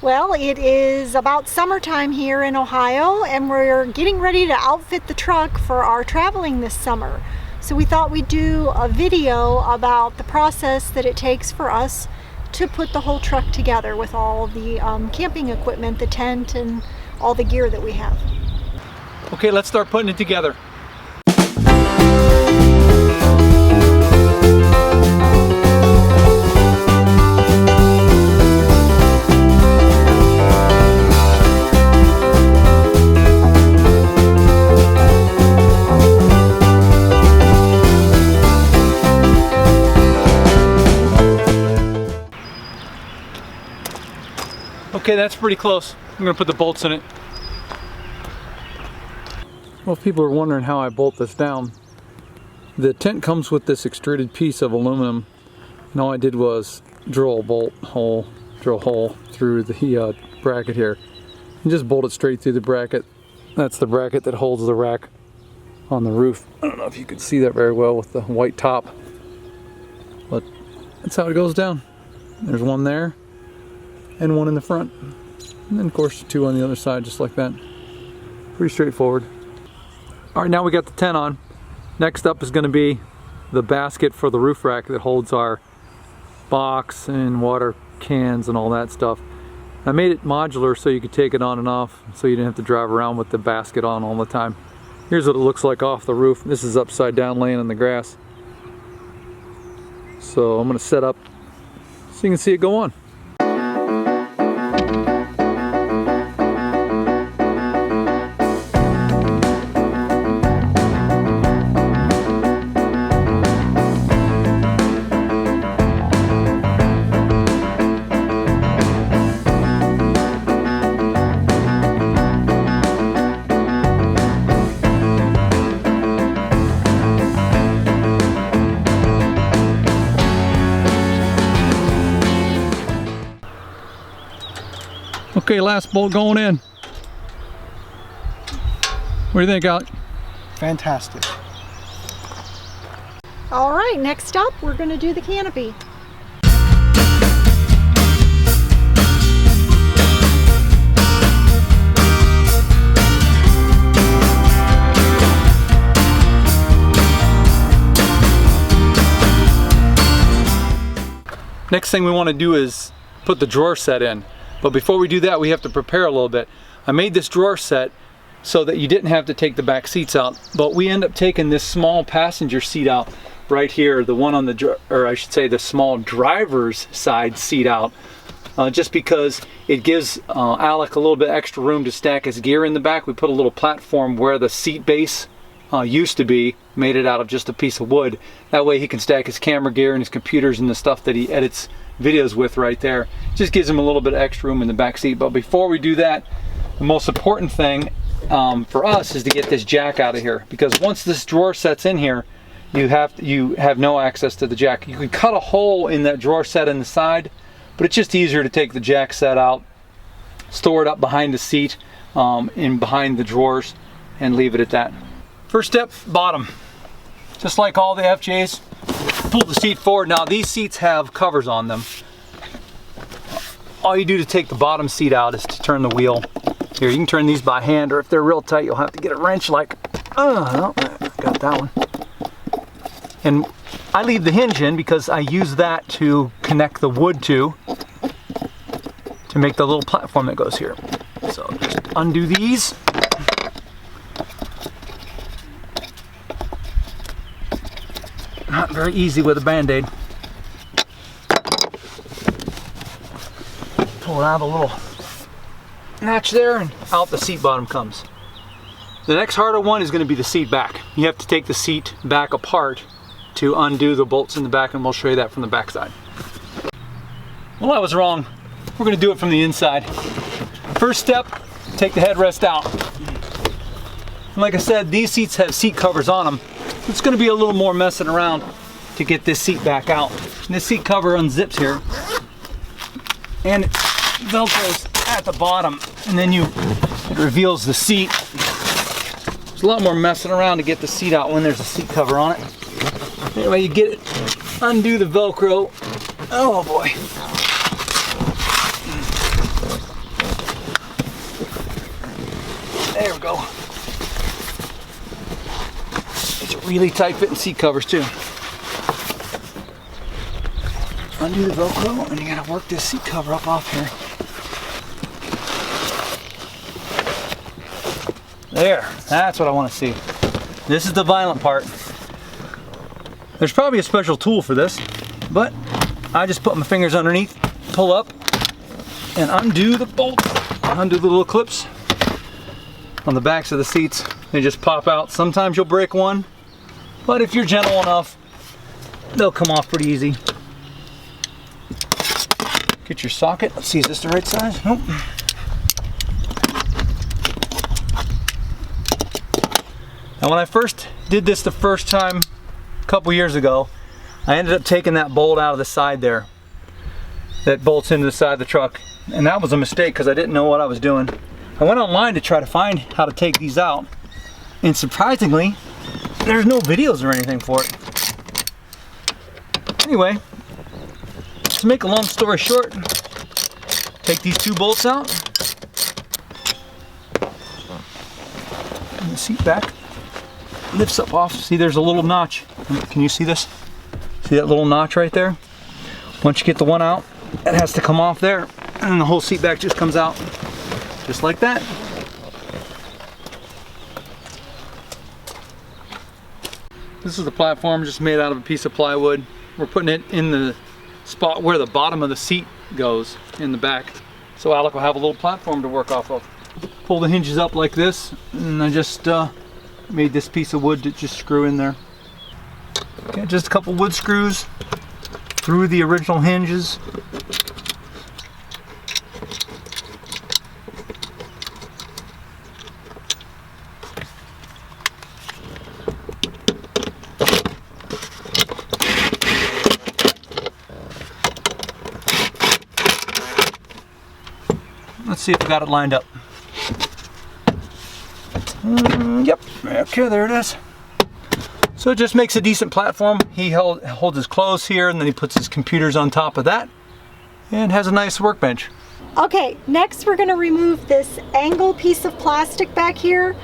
Well, it is about summertime here in Ohio, and we're getting ready to outfit the truck for our traveling this summer. So we thought we'd do a video about the process that it takes for us to put the whole truck together with all the camping equipment, the tent, and all the gear that we have. Okay, let's start putting it together. Okay, that's pretty close. I'm gonna put the bolts in it. Well, if people are wondering how I bolt this down, the tent comes with this extruded piece of aluminum, and all I did was drill a hole through the bracket here, and just bolt it straight through the bracket. That's the bracket that holds the rack on the roof. I don't know if you can see that very well with the white top, but that's how it goes down. There's one there, and one in the front, and then of course two on the other side, just like that. Pretty straightforward. All right, now we got the tent on. Next up is going to be the basket for the roof rack that holds our box and water cans and all that stuff. I made it modular so you could take it on and off, so you didn't have to drive around with the basket on all the time. Here's what it looks like off the roof. This is upside down laying in the grass. So I'm going to set up so you can see it go on. Okay, last bolt going in. What do you think, Alec? Fantastic. All right, next up, we're going to do the canopy. Next thing we want to do is put the drawer set in. But before we do that, we have to prepare a little bit. I made this drawer set so that you didn't have to take the back seats out, but we end up taking this small passenger seat out right here, the one on the, or I should say the small driver's side seat out, just because it gives Alec a little bit extra room to stack his gear in the back. We put a little platform where the seat base used to be, made it out of just a piece of wood. That way he can stack his camera gear and his computers and the stuff that he edits videos with right there. Just gives him a little bit of extra room in the back seat. But before we do that, the most important thing for us is to get this jack out of here, because once this drawer sets in here, you have no access to the jack. You can cut a hole in that drawer set in the side, but it's just easier to take the jack set out, store it up behind the seat, in behind the drawers, and leave it at that. First step, bottom. Just like all the FJs, pull the seat forward. Now these seats have covers on them. All you do to take the bottom seat out is to turn the wheel. Here, you can turn these by hand, or if they're real tight, you'll have to get a wrench like, oh, got that one. And I leave the hinge in because I use that to connect the wood to make the little platform that goes here. So just undo these. Not very easy with a band-aid. Pull it out of the little notch there, and out the seat bottom comes. The next harder one is going to be the seat back. You have to take the seat back apart to undo the bolts in the back, and we'll show you that from the back side. Well, I was wrong. We're going to do it from the inside. First step, take the headrest out. And like I said, these seats have seat covers on them. It's going to be a little more messing around to get this seat back out. And this seat cover unzips here, and it velcros at the bottom, and then it reveals the seat. There's a lot more messing around to get the seat out when there's a seat cover on it. Anyway, you get it, undo the Velcro. Oh boy. There we go. These are really tight fitting seat covers too. Undo the Velcro and you gotta work this seat cover up off here. There, that's what I want to see. This is the violent part. There's probably a special tool for this, but I just put my fingers underneath, pull up, and undo the bolt, undo the little clips on the backs of the seats. They just pop out. Sometimes you'll break one, but if you're gentle enough, they'll come off pretty easy. Get your socket. Let's see, is this the right size? Nope. Now when I first did this the first time a couple years ago, I ended up taking that bolt out of the side there that bolts into the side of the truck, and that was a mistake because I didn't know what I was doing. I went online to try to find how to take these out, and surprisingly there's no videos or anything for it. Anyway, to make a long story short, take these two bolts out, and the seat back lifts up off. See, there's a little notch. Can you see this? See that little notch right there? Once you get the one out, it has to come off there, and then the whole seat back just comes out, just like that. This is the platform, just made out of a piece of plywood. We're putting it in the spot where the bottom of the seat goes, in the back. So Alec will have a little platform to work off of. Pull the hinges up like this, and I just made this piece of wood to just screw in there. Okay, just a couple wood screws through the original hinges. Let's see if we got it lined up. Yep, okay, there it is. So it just makes a decent platform. He holds his clothes here, and then he puts his computers on top of that, and has a nice workbench. Okay, next we're going to remove this angle piece of plastic back here.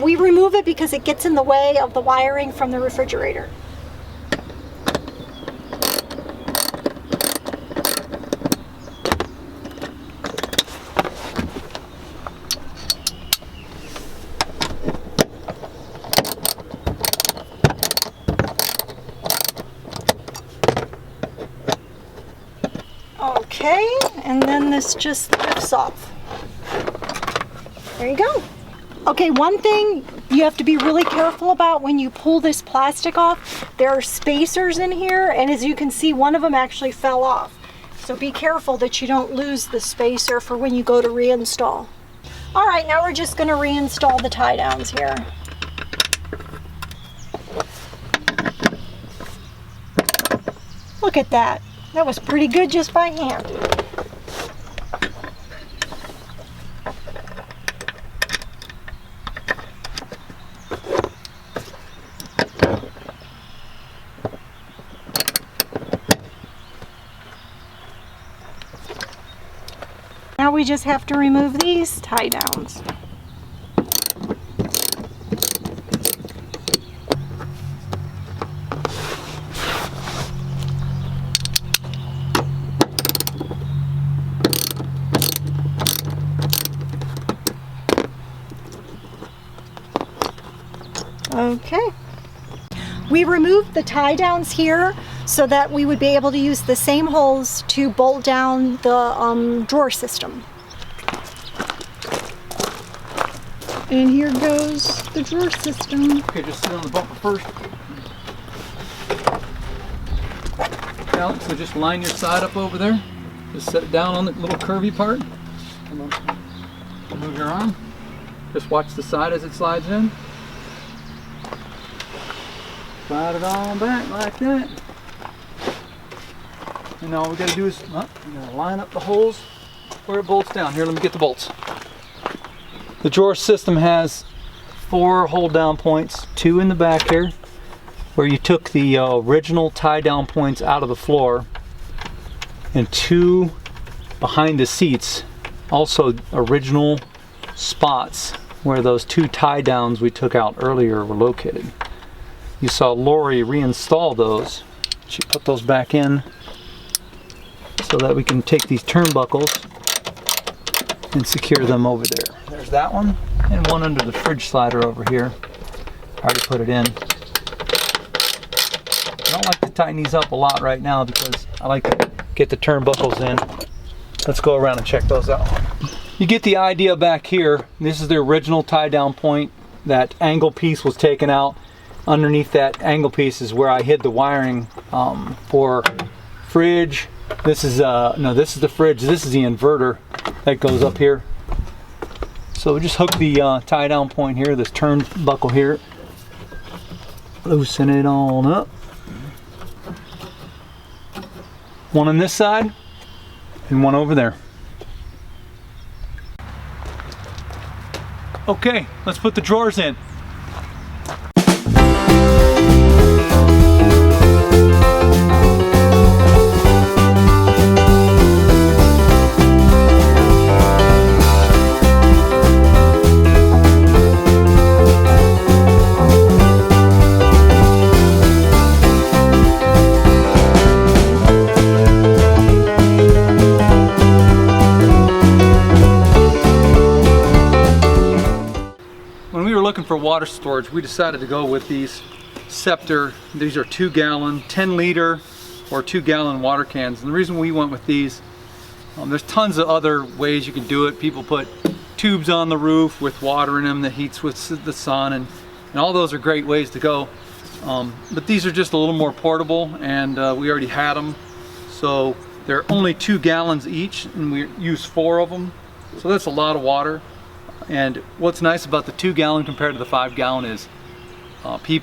We remove it because it gets in the way of the wiring from the refrigerator. Okay, and then this just lifts off. There you go. Okay, one thing you have to be really careful about when you pull this plastic off, there are spacers in here, and as you can see, one of them actually fell off. So be careful that you don't lose the spacer for when you go to reinstall. All right, now we're just going to reinstall the tie downs here. Look at that. That was pretty good just by hand. Now we just have to remove these tie downs. Okay. We removed the tie downs here so that we would be able to use the same holes to bolt down the drawer system. And here goes the drawer system. Okay, just sit on the bumper first. Alex, so just line your side up over there. Just set it down on the little curvy part. Come on. Move your arm. Just watch the side as it slides in. Slide it on back like that. And all we got to do is we're going to line up the holes where it bolts down. Here, let me get the bolts. The drawer system has 4 hold down points, 2 in the back here, where you took the original tie down points out of the floor, and 2 behind the seats, also original spots where those 2 tie downs we took out earlier were located. You saw Lori reinstall those. She put those back in so that we can take these turnbuckles and secure them over there. There's that one, and one under the fridge slider over here. I already put it in. I don't like to tighten these up a lot right now because I like to get the turnbuckles in. Let's go around and check those out. You get the idea back here. This is the original tie down point. That angle piece was taken out. Underneath that angle piece is where I hid the wiring for fridge. This is no, this is the fridge. This is the inverter that goes up here. So we just hook the tie down point here, this turnbuckle here. Loosen it on up. One on this side and one over there. Okay, let's put the drawers in. When we were looking for water storage, we decided to go with these Scepter. These are 2-gallon, 10-liter or 2-gallon water cans. And the reason we went with these, there's tons of other ways you can do it. People put tubes on the roof with water in them that heats with the sun, and all those are great ways to go. But these are just a little more portable, and we already had them. So they're only 2 gallons each, and we use 4 of them. So that's a lot of water. And what's nice about the 2-gallon compared to the 5-gallon is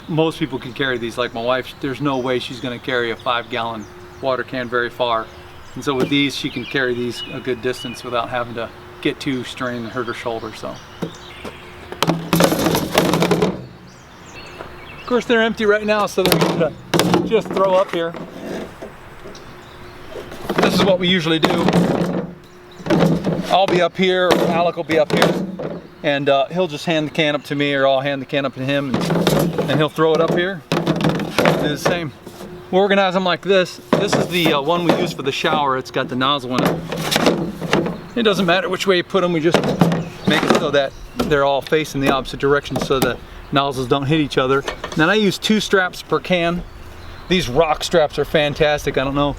most people can carry these. Like my wife, there's no way she's going to carry a 5-gallon water can very far. And so with these, she can carry these a good distance without having to get too strained and hurt her shoulder. So, of course, they're empty right now, so they're going to just throw up here. This is what we usually do. I'll be up here, or Alec will be up here. And he'll just hand the can up to me, or I'll hand the can up to him, and he'll throw it up here. Do the same. We'll organize them like this. This is the one we use for the shower. It's got the nozzle in it. It doesn't matter which way you put them. We just make it so that they're all facing the opposite direction so the nozzles don't hit each other. Then I use 2 straps per can. These rock straps are fantastic. I don't know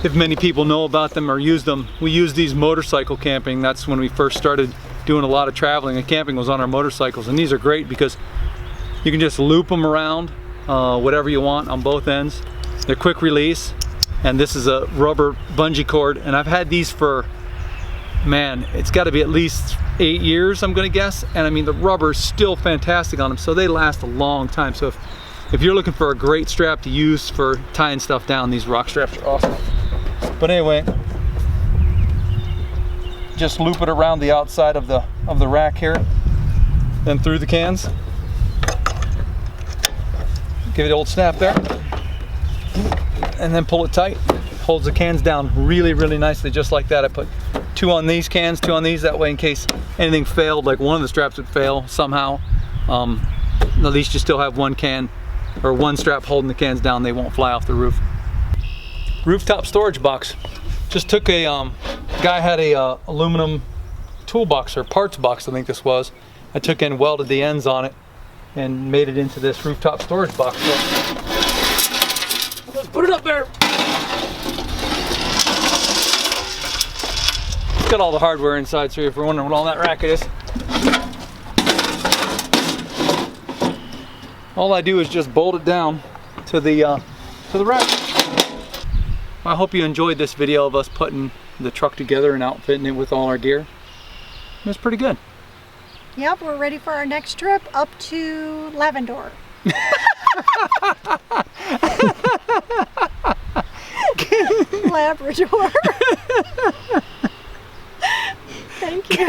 if many people know about them or use them. We use these motorcycle camping. That's when we first started doing a lot of traveling, and camping was on our motorcycles. And these are great because you can just loop them around whatever you want on both ends. They're quick release, and this is a rubber bungee cord, and I've had these for, man, it's got to be at least 8 years, I'm gonna guess. And I mean, the rubber is still fantastic on them, so they last a long time. So if you're looking for a great strap to use for tying stuff down, these rock straps are awesome. But anyway, just loop it around the outside of the rack here, then through the cans. Give it an old snap there, and then pull it tight. Holds the cans down really, really nicely, just like that. I put 2 on these cans, 2 on these, that way in case anything failed, like one of the straps would fail somehow, at least you still have 1 can or 1 strap holding the cans down. They won't fly off the roof. Rooftop storage box. Just took a guy had a aluminum toolbox or parts box, I think this was. I took and welded the ends on it and made it into this rooftop storage box. So let's put it up there. It's got all the hardware inside, so if you're wondering what all that racket is. All I do is just bolt it down to the rack. I hope you enjoyed this video of us putting the truck together and outfitting it with all our gear. It was pretty good. Yep, we're ready for our next trip up to Lavendor. Labrador. Thank you.